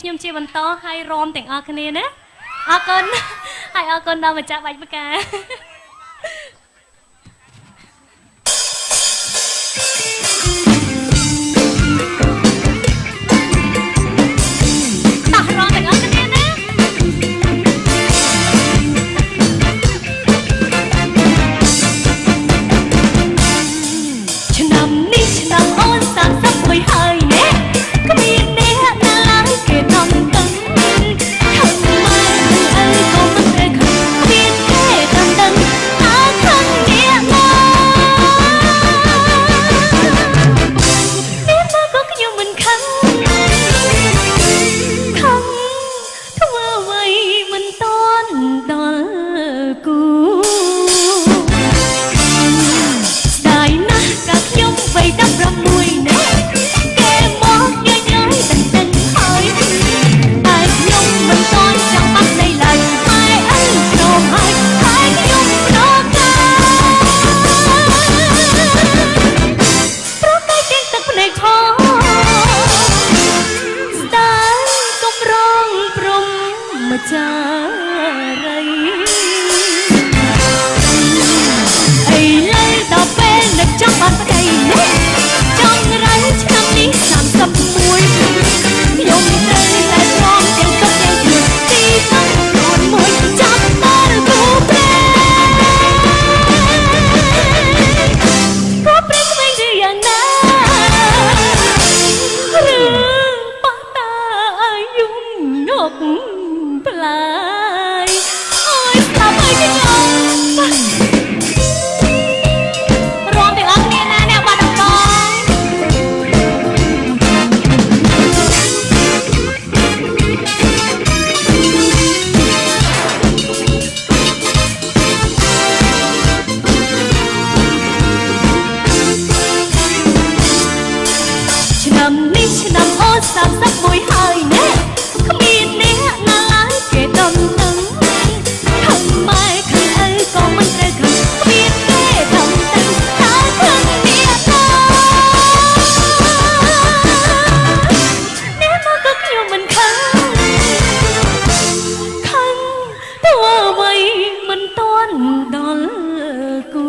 ខ្ញុំជាបន្តឲ្យរំទាំងអស់គ្នាណាអរគុណហើយអរគុណដល់ម្ចាស់បាច់ផ្កាតោះរំទាំងអស់គ្នាណា 31ហើយណែគ្មានអ្នកណាឡើយគេដំនឹងខឹងម៉ែខឹងឪក៏មិនត្រូវខឹងគ្មានគេដំទៅតើខឹងអ្នកណាអ្នកមកក៏ខ្ញុំមិនខឹងខឹងព្រោះអ្វីមិនទាន់ដល់គូ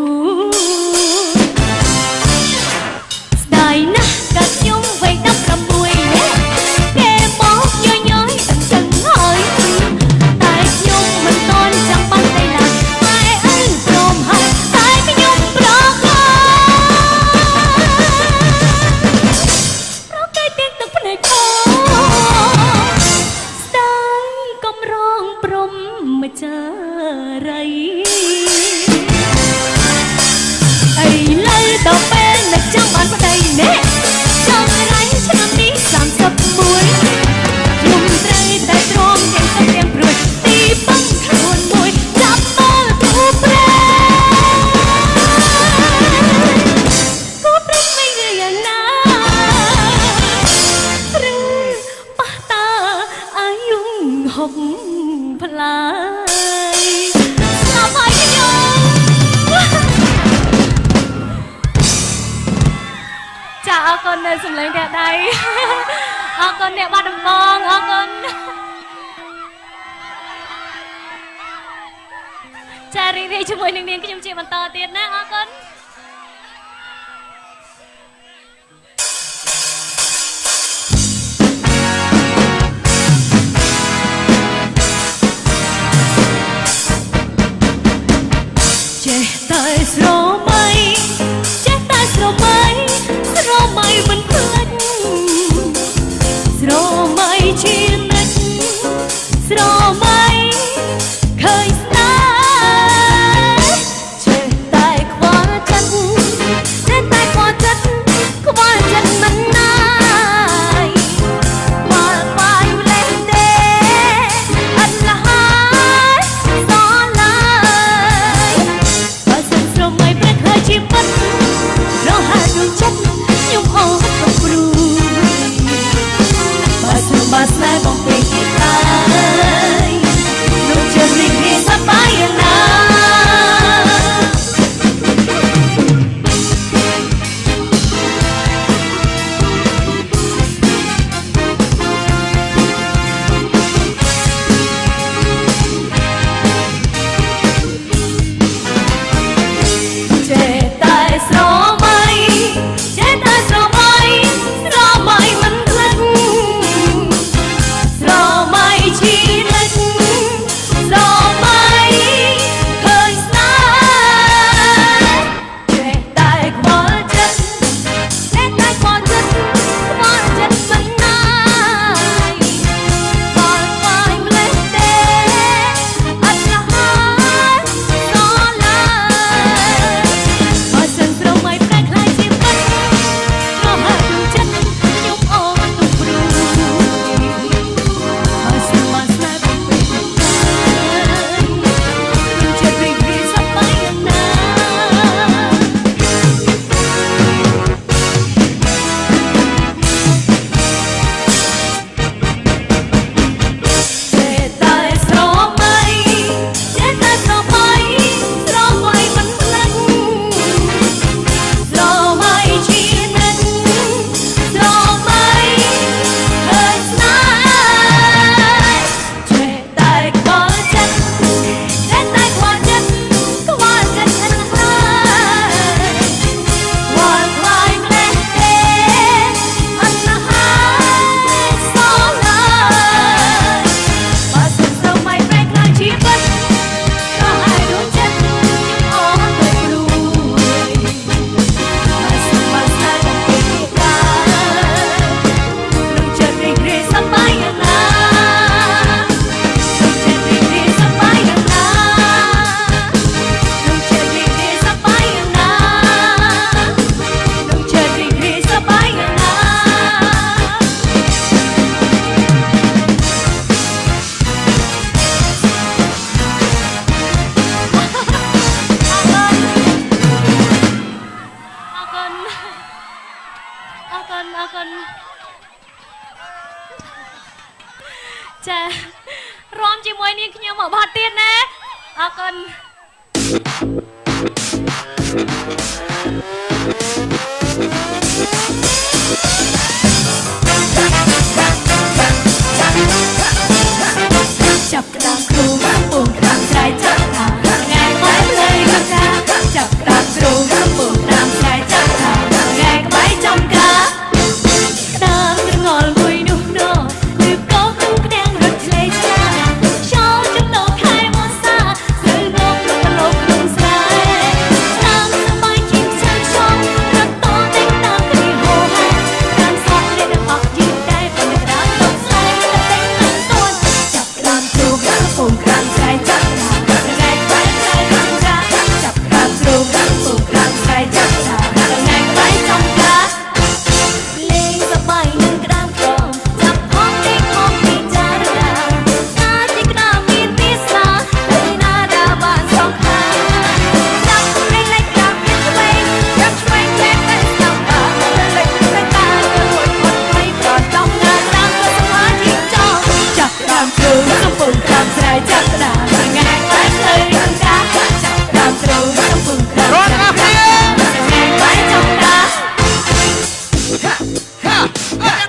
ស្ដាយណាស់កាត់ខ្ញុំវ័យ16គេមកញយយទាំងចឹងហើយតែខ្ញុំមិនទាន់ចាំបាច់ទេណាតែអើព្រមហើយតែខ្ញុំប្រកបប្រកែកទាំងទឹកភ្នែកខស្ដាយកំរងព្រំម្ចារីអីលើដល់ពេលនឹកចង់បានប្តីណែចង់រាញ់ឆ្នាំនេះ31ខ្ញុំត្រូវតែទ្រាំទាំងសឹកទាំងព្រួយទីពឹងខ្លួនមួយចាប់មើលគូប្រែគូប្រែមិនរៀងណាឬប៉ះតាអាយុ60ផ្លាយស្លាប់ហើយខ្ញុំចាអរគុណនៅសម្លេងតែដៃអរគុណអ្នកបាត់ដំបងអរគុណចារីករាយជាមួយនឹងនាងខ្ញុំជាបន្តទៀតណាអរគុណចេះតែស្រមៃចេះតែស្រមៃស្រមៃមិនភ្លេចស្រមៃជានិច្ចស្រមៃឃើញស្នេហ៍ចេះតែខ្វល់តែ ចារំជាមួយនាងខ្ញុំមកបាត់ទៀតណាអរគុណចាប់ក្តាមគ្រូពងក្តាមស្រ័យចាប់ថាថ្ងៃក្បែរភ្លឺកកាចាប់ក្តាមគ្រូពងក្តាមស្រ័យចាប់ថាថ្ងៃក្បែរចំការក្តាមត្រងល់មួយនោះណោឬក៏ក្នុងក្តាំងរត់ឆ្លេឆ្លាចោលចំណោខែមកសាស្រូវងងក្នុងលោកក្នុងស្រែតាមសបាយជាងឆ្លងឆ្លងរត់តតែងតាមគ្នាហោហាតាមសក់លេដល់អស់ជាតែប៉ុន្តែក្តាមលោកស្លែងតែតែងមិនទាន់ចាប់ក្តាមគ្រូពងក្តាមស្រ័យចាប់ថាថ្ងៃក្បែរឆ្លើយចំការចាប់ក្តាមគ្រូពងក្តាមស្រ័យចាប់ថាថ្ងៃក្បែរចំការលេងសប្បាយនឹងក្តាមក្រងចាប់ផងលេងផងពិចារណាថាជាក្តាមមានវាសនាទៅណាដើរបានសងខាចាប់លេងលេងក្តាមមានឆ្វេងចាប់ឆ្វេងលេងតែចាប់បានលេងតែតាទៅរួចផុតភ័យប្រដំណាតាមទៅសមាធិចោចាប់ក្តាមគ្រូកំពុងក្តាមស្រ័យចាប់ក្តាមថ្ងៃក្បែរភ្លឺចំការចាប់ក្តាមគ្រូកំពុងក្តាមស្រ័យចាប់ក្តាមថ្ងៃក្បែរចំក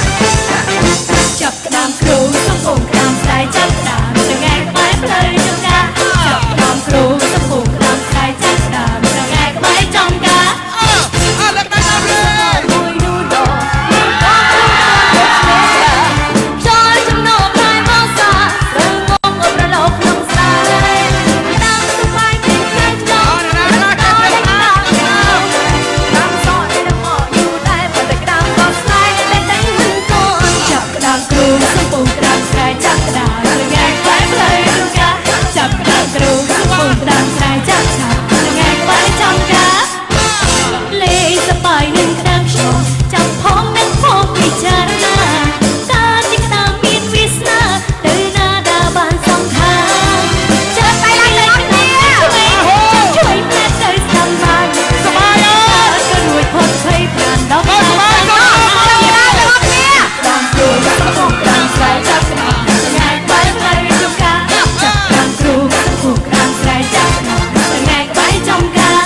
ារចាប់ក្តាមគ្រូកំពុងក្តាមស្រ័យចាប់ក្តាមថ្ងៃក្បែរភ្លឺចំការចាប់ក្តាមគ្រូកំពុងក្តាមស្រ័យចាប់ក្តាមថ្ងៃក្បែរចំការមួយនោះដកចូលចំណោខែមកសាឬងងអប្រឡោក្នុងស្រែតាមសបាយជាងឆ្លងឆ្លងតាមសក់ដែលមកយូរតែប៉ុន្តែក្តាមក៏ស្លែងតែតែមិនទាន់ចាប់ក្តាមគ្រូកំពុងក្តាមស្រ័យចាប់ក្តាមថ្ងៃក្បែរភ្លឺចំការចាប់ក្តាមគ្រូកំពុងក្តាមស្រ័យចាប់ថ្ងៃក្បែរចំការលេងសប្បាយនឹងក្តាមឆ្លងចាប់ផងនឹងផងពិចារណាតាជាក្តាមមានវាសនាទៅណាដើរបានសងខាជើងតែឡើងលេងគ្នាជួយផ្លែទៅស្ដាំបានសប្បាយអើយក៏រួចផុតភ័យប្រាណដល់តាមគ្រូកំពុងក្តាមស្រ័យចាប់ក្តាមថ្ងៃក្បែរភ្លឺចំការចាប់ក្តាមគ្រូកំពុងក្តាមស្រ័យចាប់ក្តាមថ្ងៃក្បែរចំការ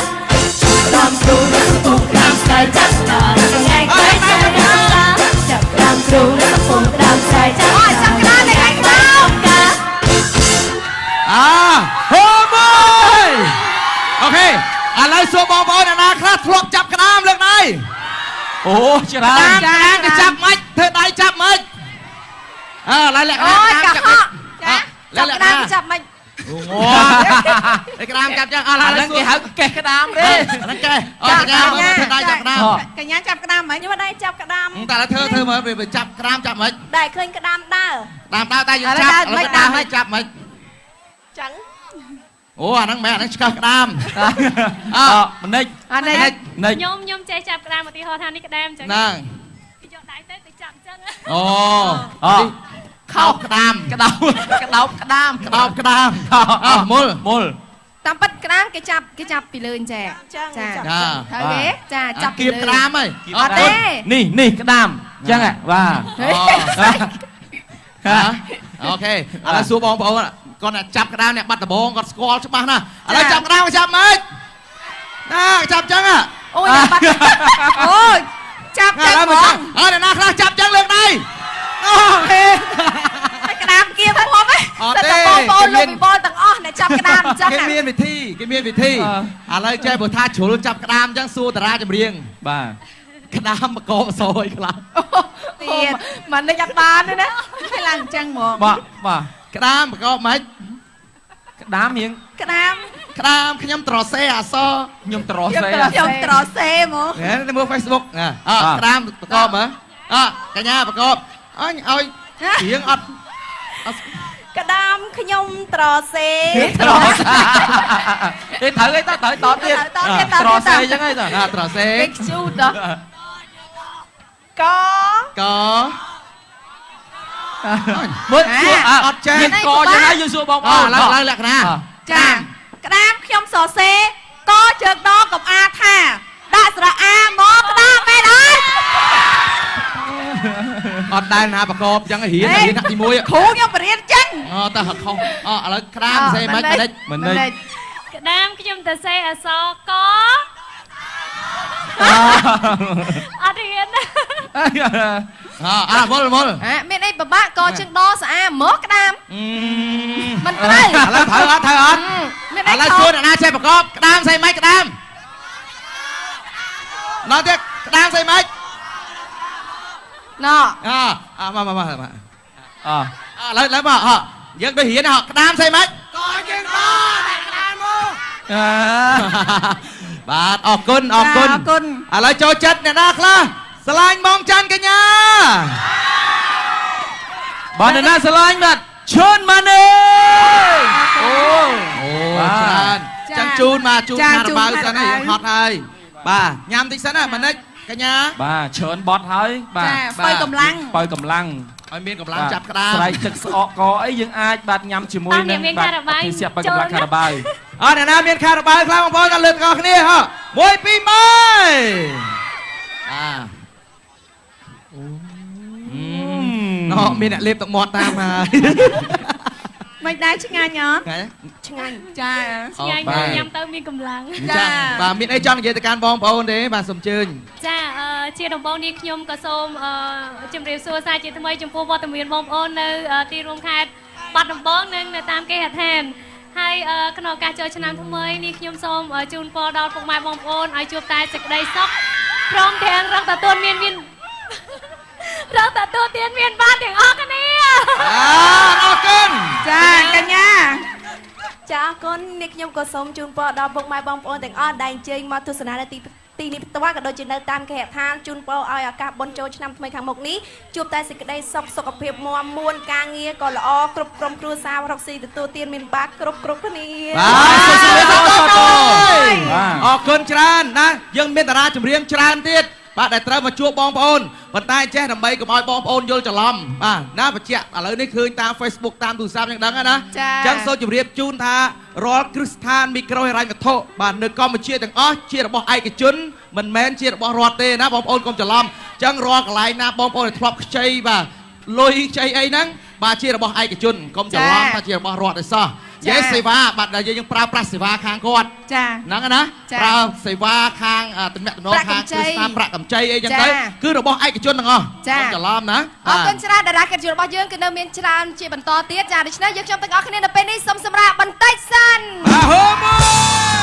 តាមគ្រូកំពុងក្តាមស្រ័យចាប់ក្តាមថ្ងៃក្បែរចំការចាប់តាមគ្រូកំពុងក្តាមស្រ័យចាប់ក្តាមថ្ងៃក្បែរចំការហូមអូខេឥឡូវសួរបងប្អូនអ្នកណាខ្លះធ្លាប់ចាប់ក្តាមលើកដៃអូច្រើនតាមគេចាប់មិនធ្វើដៃចាប់មិនឡើយលក្ខណៈតាមចាប់មិនលក្ខណៈចាប់មិនអូងឯក្តាមចាប់ចឹងអស់ហើយគេហៅកេះក្តាមទេហ្នឹងកេះធ្វើដៃចាប់ក្តាមកញ្ញាចាប់ក្តាមមិនខ្ញុំដៃចាប់ក្តាមតែធ្វើមើលវាចាប់ក្តាមចាប់មិនដែរឃើញក្តាមដើរតែយើងចាប់មិនដើរមិនចាប់មិនចឹងអូអាហ្នឹងមែនអាហ្នឹងឆ្កឹះក្តាមមនិចខ្ញុំចេះចាប់ក្តាមឧទាហរណ៍ថានេះក្តាមចឹងហ្នឹងគេយកដៃទៅចាប់ចឹងអូខោក្តាមក្តោបក្តាមមុលតាមពិតក្តាមគេចាប់ពីលើអញ្ចឹងចាហើយគេចាចាប់ពីលើក្តាមហើយអត់ទេនេះក្តាមអញ្ចឹងបាទអូខេឥឡូវសួរបងប្អូនគាត់អ្នកចាប់ក្តាមអ្នកបាត់ដំបងគាត់ស្គាល់ច្បាស់ណាស់ឥឡូវចាប់ក្តាមចាប់មិនណាចាប់ចឹងអូយបាត់អូយចាប់ចឹងហ្មងអ្នកណាខ្លះចាប់ចឹងលើកដៃអូខេក្តាមគៀមខ្ញុំហ៎តែបងប្អូនលោកវិបលទាំងអស់អ្នកចាប់ក្តាមអញ្ចឹងគេមានវិធីឥឡូវចេះបើថាជ្រុលចាប់ក្តាមអញ្ចឹងសួរតារាចម្រៀងបាទក្តាមបកបសយខ្លះទៀតមិននឹកអត់បានទេណាហើយឡើងអញ្ចឹងហ្មងបាទក្តាមបកបមិនក្តាមរៀងក្តាមខ្ញុំត្រសេអសខ្ញុំត្រសេហ្មងទៅមើល Facebook ក្តាមបកបមើលកញ្ញាបកបអញឲ្យរៀងអត់ក្តាមខ្ញុំត្រសេត្រូវអីតតទៀតត្រសេអញ្ចឹងហីតត្រសេគេខ្ជូតកមើលអត់ចេះកយ៉ាងណាយើងសួរបងប្អូនឡើងលក្ខណៈចាក្តាមខ្ញុំសរសេរកជើងដកកំអា ដែលណាប្រកបចឹងហ៊ានហ៊ានទី1 គ្រូខ្ញុំបរៀនចឹង តើខុសឥឡូវក្តាមសេមិនមិនមិន ក្តាមខ្ញុំទៅសេអសកអត់រៀន មុល មានអីពិបាកកជើងដស្អាមកក្តាមមិនត្រូវ ឥឡូវត្រូវអត់ មាន ឥ អី ឡូវ ខុ សួ ស រអ្នកណាចេះប្រកបក្តាមសេមិនក្តាមណោះទៀតក្តាមសេមិន ណោ មកឥឡូវមកយើងទៅរៀនក្តាមស្អីមិនក៏យើងតែក្តាមមកបាទអរគុណឥឡូវចូលចិត្តអ្នកណាខ្លះស្រឡាញ់បងច័ន្ទកញ្ញាបាទអ្នកណាស្រឡាញ់បាទឈុនម៉ាណេអូច្រើនចឹងជូនមកជូនខារបៅសិនហើយហត់ហើយបាទញ៉ាំតិចសិនណាម៉ានិចកញ្ញាបាទច្រើនបត់ហើយបាទ បើកម្លាំង បើកម្លាំង ឲ្យមានកម្លាំងចាប់ក្តាម ស្រែកទឹកស្អកកអីយើងអាចបាទញ៉ាំជាមួយនឹងបាទពិសេសបើកម្លាំងខារបៅ អ្នកណាមានខារបៅខ្លះបងប្អូនក៏លើកទាំងគ្នាហ៎1 2 3មានអ្នកលេបទឹកមាត់តាមហើយ មិនដែរឆ្ងាញ់អត់ ឆ្ងាញ់ចា ឆ្ងាញ់ញ៉ាំទៅមានកម្លាំង ចាបាទមានអីចង់និយាយទៅកាន់បងប្អូនទេបាទសូមអញ្ជើញ ចាជាដំបូងនេះខ្ញុំក៏សូមជម្រាបសួរសាជាថ្មីចំពោះវត្តមានបងប្អូននៅទីរួមខេត្តបាត់ដំបងនិងនៅតាមគេហដ្ឋានហើយក្នុងការចូលឆ្នាំថ្មីនេះខ្ញុំសូមជូនពរដល់ពុកម៉ែបងប្អូនឲ្យជួបតែសេចក្តីសុខព្រមទាំងរកទទួលមានរកទទួលទានមានបានទាំងអស់គ្នាអរគុណ ចាកញ្ញា ចាអរគុណនេះខ្ញុំក៏សូមជូនពរដល់ពុកម៉ែបងប្អូនទាំងអស់ដែលអញ្ជើញមកទស្សនានៅទីនេះផ្ទាល់ក៏ដូចជានៅតាមគេហដ្ឋានជូនពរឲ្យឱកាសបុណ្យចូលឆ្នាំថ្មីខាងមុខនេះជួបតែសេចក្តីសុខសុខភាពមាំមួនការងារក៏ល្អគ្រប់ក្រុមគ្រួសាររកស៊ីទទួលទានមានបាគ្រប់គ្នាអរគុណច្រើនណាយើងមានតារាចម្រៀងច្រើនទៀតបាទដែលត្រូវមកជួបបងប្អូនប៉ុន្តែចេះដើម្បីកុំឲ្យបងប្អូនយល់ច្រឡំបាទណាបញ្ជាក់ឥឡូវនេះឃើញតាម Facebook តាមទូរស័ព្ទយ៉ាងដឹងណាអញ្ចឹងសូមជម្រាបជូនថារាល់គ្រឹះស្ថានមីក្រូហិរញ្ញវត្ថុបាទនៅកម្ពុជាទាំងអស់ជារបស់ឯកជនមិនមែនជារបស់រដ្ឋទេណាបងប្អូនកុំច្រឡំអញ្ចឹងរាល់កន្លែងណាបងប្អូនធ្លាប់ខ្ចីបាទលុយខ្ចីអីហ្នឹងបាទជារបស់ឯកជនកុំច្រឡំថាជារបស់រដ្ឋទេសោះនិយាយសេវាបាទដែលយើងប្រើប្រាស់សេវាខាងគាត់ចាហ្នឹងណាប្រើសេវាខាងតំណែងខាងគ្រឹះស្ថានប្រាក់កម្ចីអីចឹងទៅគឺរបស់ឯកជនទាំងអស់កុំច្រឡំណាអរគុណច្រើនតារាកិត្តិយសរបស់យើងគឺនៅមានច្រើនជាបន្តទៀតចាដូច្នេះយើងខ្ញុំទាំងអស់គ្នានៅពេលនេះសូមសម្រាប់បន្តិចសិនបាទហូម